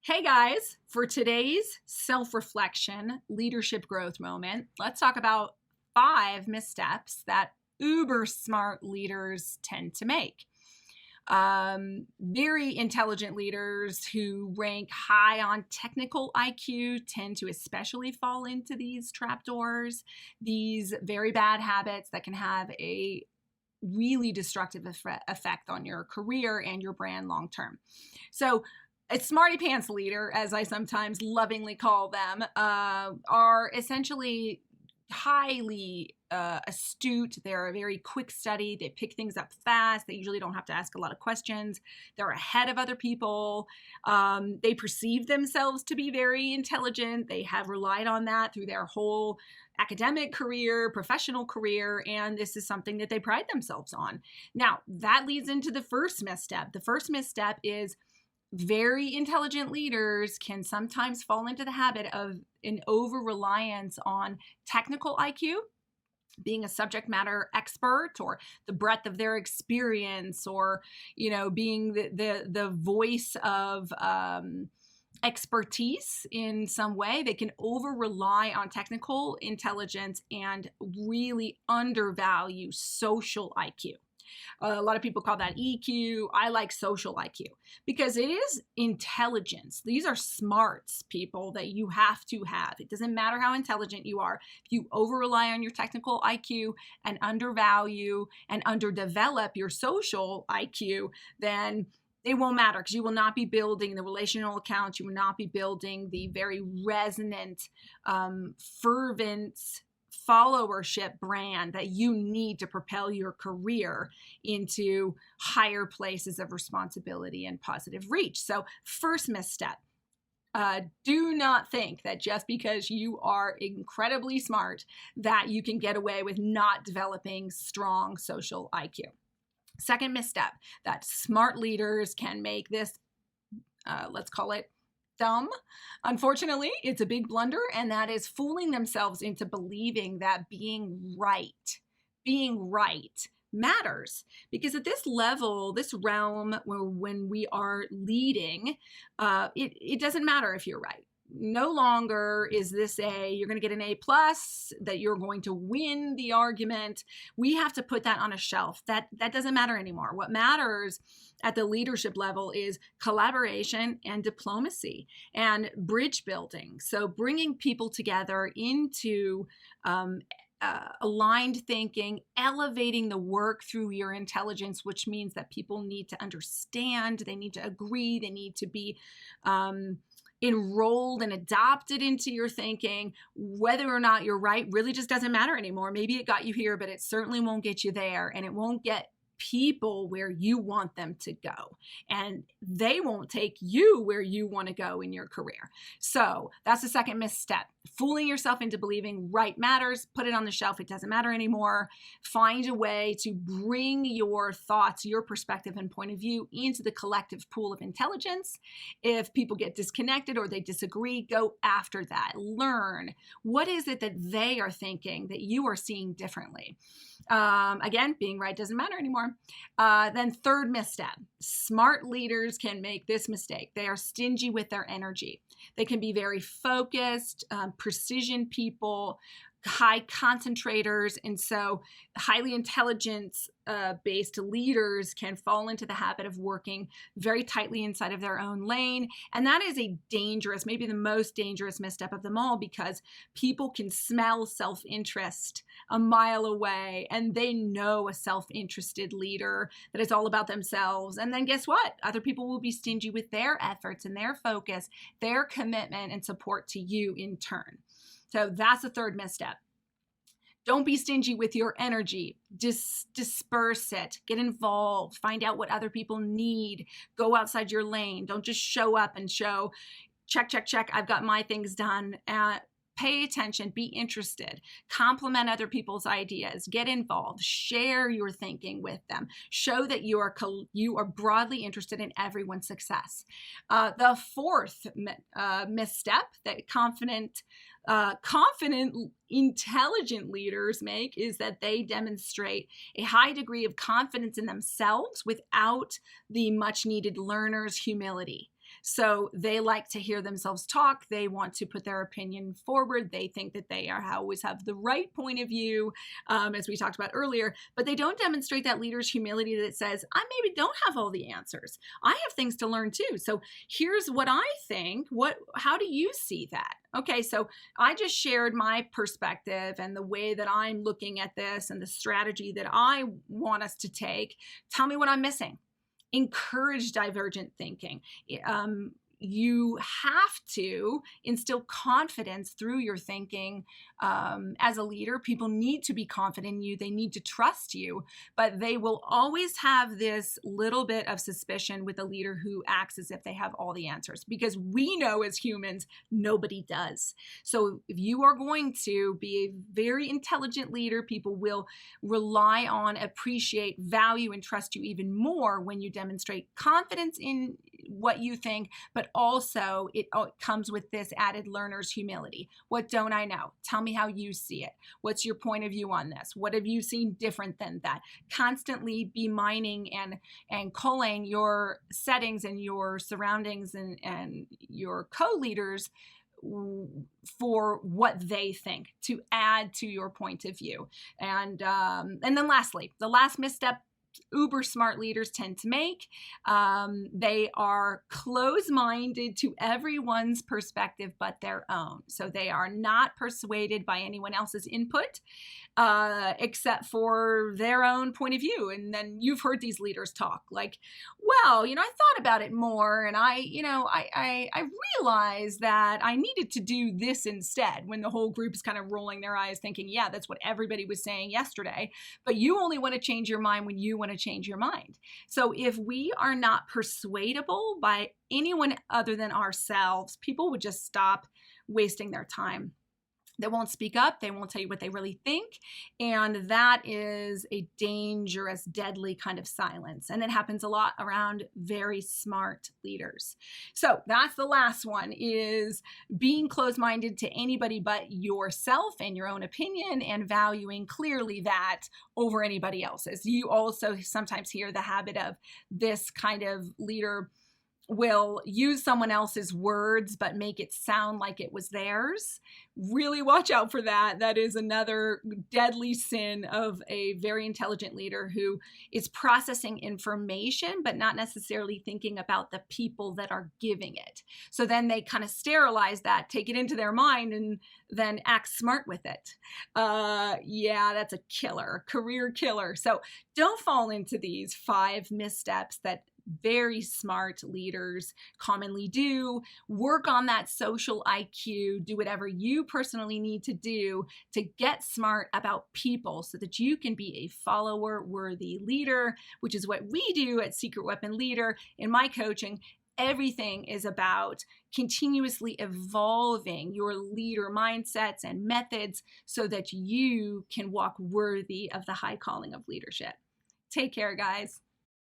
Hey guys, for today's self-reflection leadership growth moment, let's talk about 5 missteps that uber smart leaders tend to make. Very intelligent leaders who rank high on technical IQ tend to especially fall into these trapdoors, these very bad habits that can have a really destructive effect on your career and your brand long term. So a smarty pants leader, as I sometimes lovingly call them, are essentially highly astute. They're a very quick study. They pick things up fast. They usually don't have to ask a lot of questions. They're ahead of other people. They perceive themselves to be very intelligent. They have relied on that through their whole academic career, professional career, and this is something that they pride themselves on. Now, that leads into the first misstep. The first misstep is very intelligent leaders can sometimes fall into the habit of an over-reliance on technical IQ, being a subject matter expert, or the breadth of their experience, or being the voice of expertise in some way. They can over rely on technical intelligence and really undervalue social IQ. A lot of people call that EQ. I like social IQ because it is intelligence. These are smarts, people, that you have to have. It doesn't matter how intelligent you are. If you over rely on your technical IQ and undervalue and underdevelop your social IQ, then it won't matter because you will not be building the relational accounts. You will not be building the very resonant, fervent followership brand that you need to propel your career into higher places of responsibility and positive reach. So first misstep, do not think that just because you are incredibly smart that you can get away with not developing strong social IQ. Second misstep, that smart leaders can make this, let's call it dumb. Unfortunately, it's a big blunder, and that is fooling themselves into believing that being right matters. Because at this level, this realm, when we are leading, it doesn't matter if you're right. No longer is this you're going to get an A+, that you're going to win the argument. We have to put that on a shelf. That doesn't matter anymore. What matters at the leadership level is collaboration and diplomacy and bridge building. So bringing people together into aligned thinking, elevating the work through your intelligence, which means that people need to understand, they need to agree, they need to be enrolled and adopted into your thinking. Whether or not you're right really just doesn't matter anymore. Maybe it got you here, but it certainly won't get you there, and it won't get people where you want them to go, and they won't take you where you want to go in your career. So that's the second misstep. Fooling yourself into believing right matters. Put it on the shelf. It doesn't matter anymore. Find a way to bring your thoughts, your perspective and point of view into the collective pool of intelligence. If people get disconnected or they disagree, go after that. Learn what is it that they are thinking that you are seeing differently. Again, being right doesn't matter anymore. Then third misstep, smart leaders can make this mistake. They are stingy with their energy. They can be very focused, precision people, high concentrators, and so highly intelligence based leaders can fall into the habit of working very tightly inside of their own lane, and that is a dangerous, maybe the most dangerous misstep of them all, because people can smell self-interest a mile away, and they know a self-interested leader that is all about themselves, and then guess what? Other people will be stingy with their efforts and their focus, their commitment and support to you in turn. So that's the third misstep. Don't be stingy with your energy. Disperse it. Get involved. Find out what other people need. Go outside your lane. Don't just show up and show, check, check, check, I've got my things done. Pay attention. Be interested. Complement other people's ideas. Get involved. Share your thinking with them. Show that you are broadly interested in everyone's success. The fourth misstep that confident, intelligent leaders make is that they demonstrate a high degree of confidence in themselves without the much needed learner's humility. So they like to hear themselves talk. They want to put their opinion forward. They think that they always have the right point of view, as we talked about earlier, but they don't demonstrate that leader's humility that says, I maybe don't have all the answers. I have things to learn too. So here's what I think. How do you see that? Okay, so I just shared my perspective and the way that I'm looking at this and the strategy that I want us to take. Tell me what I'm missing. Encourage divergent thinking. You have to instill confidence through your thinking as a leader. People need to be confident in you. They need to trust you, but they will always have this little bit of suspicion with a leader who acts as if they have all the answers, because we know as humans, nobody does. So if you are going to be a very intelligent leader, people will rely on, appreciate, value, and trust you even more when you demonstrate confidence in what you think, but also it comes with this added learner's humility. What don't I know? Tell me how you see it. What's your point of view on this? What have you seen different than that? Constantly be mining and culling your settings and your surroundings and your co-leaders for what they think, to add to your point of view. And then lastly, the last misstep uber smart leaders tend to make. They are close-minded to everyone's perspective but their own. So they are not persuaded by anyone else's input except for their own point of view. And then you've heard these leaders talk like, well, I thought about it more, and I realized that I needed to do this instead, when the whole group is kind of rolling their eyes thinking, yeah, that's what everybody was saying yesterday, but you only want to change your mind when you want to change your mind. So if we are not persuadable by anyone other than ourselves, people would just stop wasting their time. They won't speak up. They won't tell you what they really think. And that is a dangerous, deadly kind of silence. And it happens a lot around very smart leaders. So that's the last one, is being closed-minded to anybody but yourself and your own opinion, and valuing clearly that over anybody else's. You also sometimes hear the habit of this kind of leader will use someone else's words but make it sound like it was theirs. Really watch out for that. That is another deadly sin of a very intelligent leader who is processing information but not necessarily thinking about the people that are giving it. So then they kind of sterilize that, take it into their mind, and then act smart with it. Yeah, that's a killer, career killer. So don't fall into these 5 missteps that very smart leaders commonly do. Work on that social IQ. Do whatever you personally need to do to get smart about people so that you can be a follower-worthy leader, which is what we do at Secret Weapon Leader. In my coaching, everything is about continuously evolving your leader mindsets and methods so that you can walk worthy of the high calling of leadership. Take care, guys.